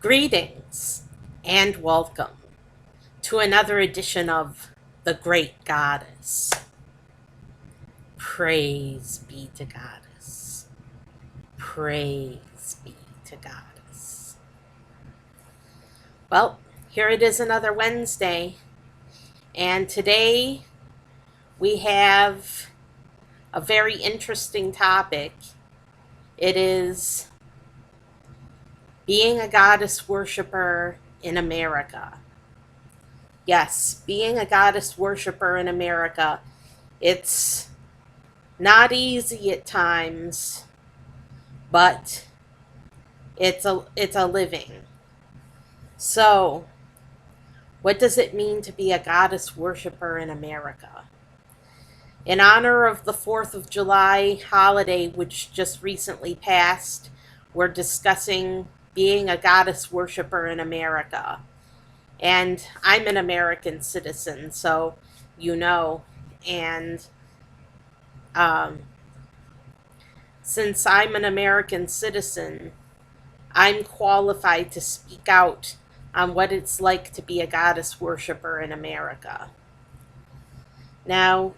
Greetings and welcome to another edition of The Great Goddess. Praise be to Goddess. Praise be to Goddess. Well, here it is another Wednesday, and today we have a very interesting topic. It is being a goddess worshiper in America. Yes, being a goddess worshiper in America, it's not easy at times, but it's a living. So, what does it mean to be a goddess worshiper in America? In honor of the 4th of July holiday, which just recently passed, we're discussing being a goddess worshiper in America. And I'm an American citizen, so you know. And um, since I'm an American citizen, I'm qualified to speak out on what it's like to be a goddess worshiper in America. Now,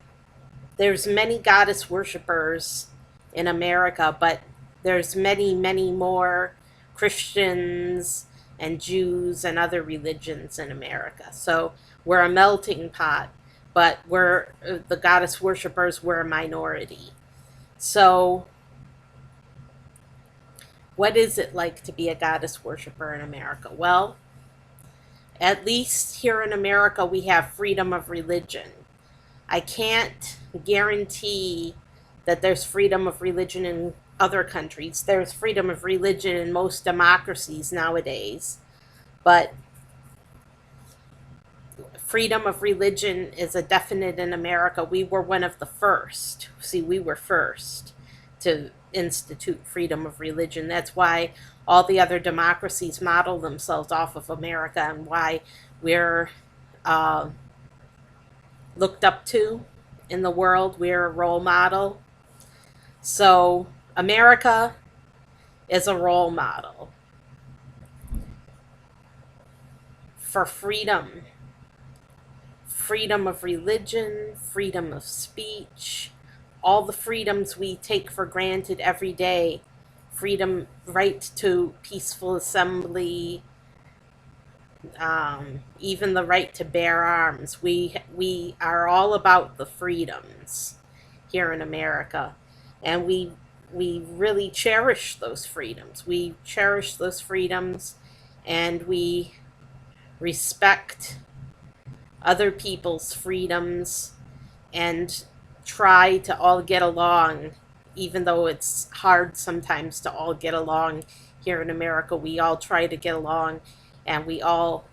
there's many goddess worshipers in America, but there's many, many more Christians and Jews and other religions in America. So we're a melting pot, but the goddess worshipers, we're a minority. So what is it like to be a goddess worshiper in America? Well, at least here in America, we have freedom of religion. I can't guarantee that there's freedom of religion in other countries. There's freedom of religion in most democracies nowadays, but freedom of religion is a definite in America. We were one of the first. See, we were first to institute freedom of religion. That's why all the other democracies model themselves off of America, and why we're uh, looked up to in the world. We're a role model. So, America is a role model for freedom of religion, freedom of speech, all the freedoms we take for granted every day. Freedom, right to peaceful assembly, even the right to bear arms. We are all about the freedoms here in America, and we really cherish those freedoms. We cherish those freedoms, and we respect other people's freedoms and try to all get along, even though it's hard sometimes to all get along here in America. We all try to get along, and we all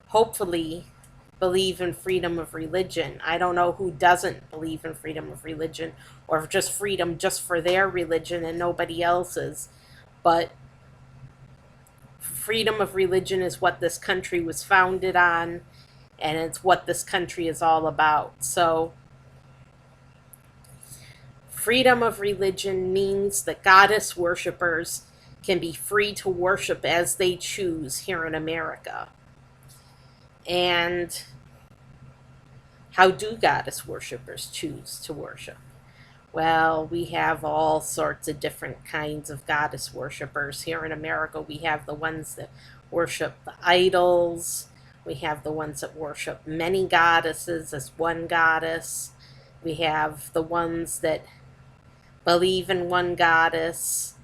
hopefully believe in freedom of religion. I don't know who doesn't believe in freedom of religion, or just freedom just for their religion and nobody else's. But freedom of religion is what this country was founded on, and it's what this country is all about. So, freedom of religion means that goddess worshippers can be free to worship as they choose here in America. And how do goddess worshippers choose to worship? Well, we have all sorts of different kinds of goddess worshippers here in America. We have the ones that worship the idols. We have the ones that worship many goddesses as one goddess. We have the ones that believe in one goddess,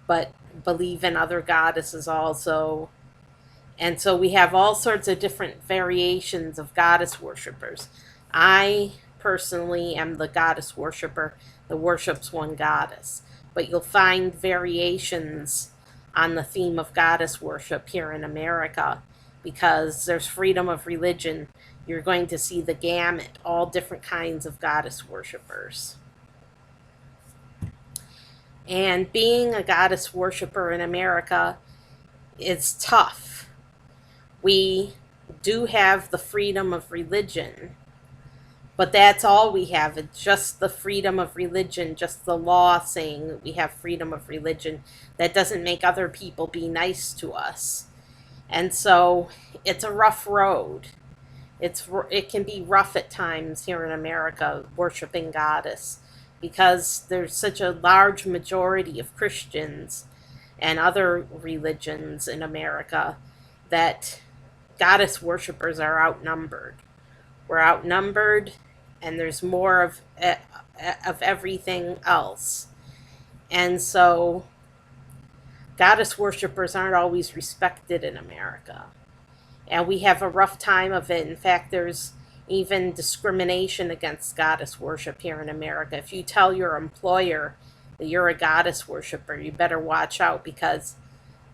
but believe in other goddesses also. And so we have all sorts of different variations of goddess worshippers. I personally am the goddess worshiper that worships one goddess, but you'll find variations on the theme of goddess worship here in America because there's freedom of religion. You're going to see the gamut, all different kinds of goddess worshippers. And being a goddess worshiper in America is tough. We do have the freedom of religion, But that's all we have. It's just the freedom of religion, just the law saying we have freedom of religion. That doesn't make other people be nice to us. And so it's a rough road. It can be rough at times here in America worshiping Goddess because there's such a large majority of Christians and other religions in America that Goddess worshipers are outnumbered. We're outnumbered, and there's more of everything else. And so Goddess worshipers aren't always respected in America. And we have a rough time of it. In fact, there's even discrimination against goddess worship here in America. If you tell your employer that you're a goddess worshiper, you better watch out because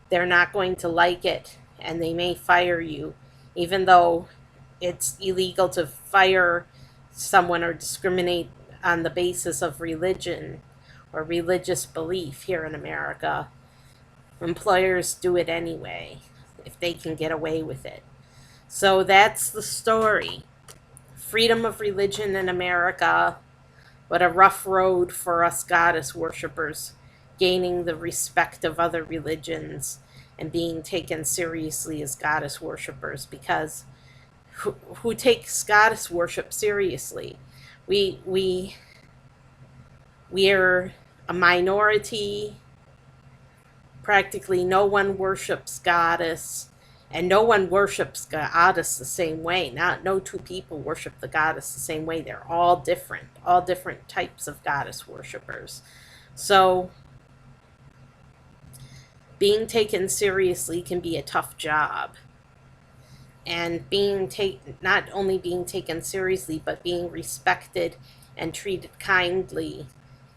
they're not going to like it and they may fire you, even though it's illegal to fire someone or discriminate on the basis of religion or religious belief here in America. Employers do it anyway if they can get away with it. So that's the story. Freedom of religion in America, but a rough road for us goddess worshippers, gaining the respect of other religions and being taken seriously as goddess worshippers, because who takes goddess worship seriously? We're a minority. Practically no one worships goddess, and no one worships goddess the same way. No two people worship the goddess the same way. They're all different types of goddess worshipers. So being taken seriously can be a tough job. And not only being taken seriously, but being respected and treated kindly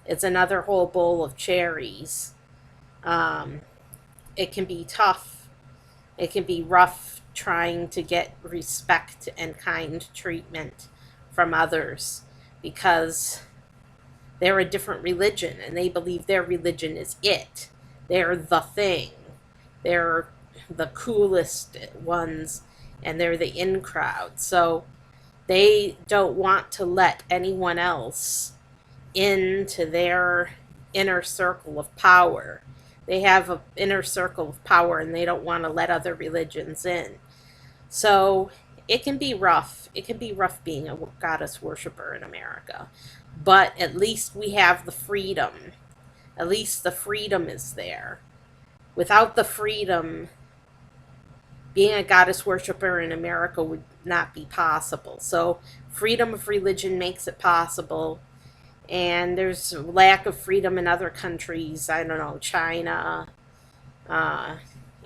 is another whole bowl of cherries. It can be tough. It can be rough trying to get respect and kind treatment from others because they're a different religion and they believe their religion is it. They're the thing. They're the coolest ones and they're the in crowd. So they don't want to let anyone else into their inner circle of power. They have an inner circle of power and they don't want to let other religions in. So it can be rough. It can be rough being a goddess worshiper in America. But at least we have the freedom. At least the freedom is there. Without the freedom, being a goddess worshiper in America would not be possible. So freedom of religion makes it possible. And there's lack of freedom in other countries. I don't know, China,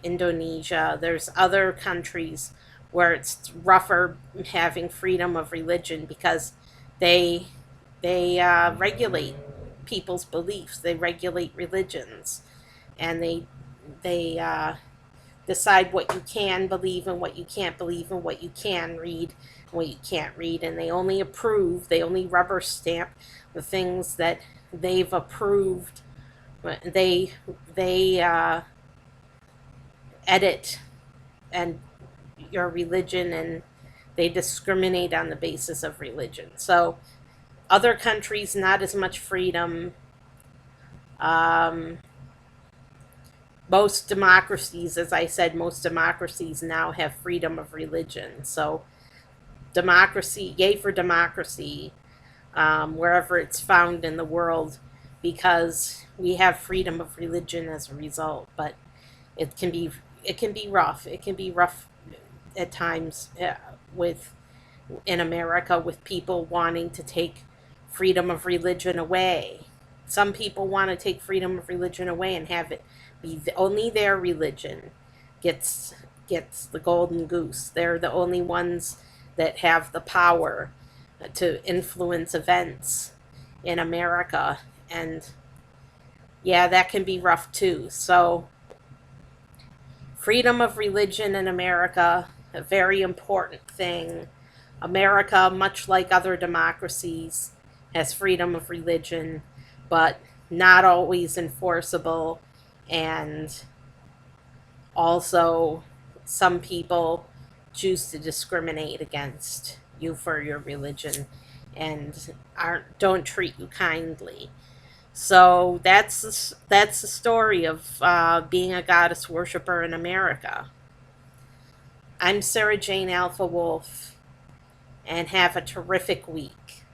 Indonesia. There's other countries where it's rougher having freedom of religion because they regulate people's beliefs. They regulate religions, and they decide what you can believe and what you can't believe and what you can read and what you can't read. And they only approve, they only rubber stamp the things that they've approved. They edit and your religion, and they discriminate on the basis of religion. So other countries, not as much freedom. Most democracies, as I said, most democracies now have freedom of religion. So democracy, yay for democracy, wherever it's found in the world, because we have freedom of religion as a result. But it can be rough. It can be rough at times in America with people wanting to take freedom of religion away. Some people want to take freedom of religion away and have it be only their religion gets the golden goose. They're the only ones that have the power to influence events in America. And yeah, that can be rough too. So freedom of religion in America, a very important thing. America, much like other democracies, has freedom of religion, but not always enforceable. And also, some people choose to discriminate against you for your religion. and don't treat you kindly. So that's the story of being a goddess worshiper in America. I'm Sarah Jane Alpha Wolf, and have a terrific week.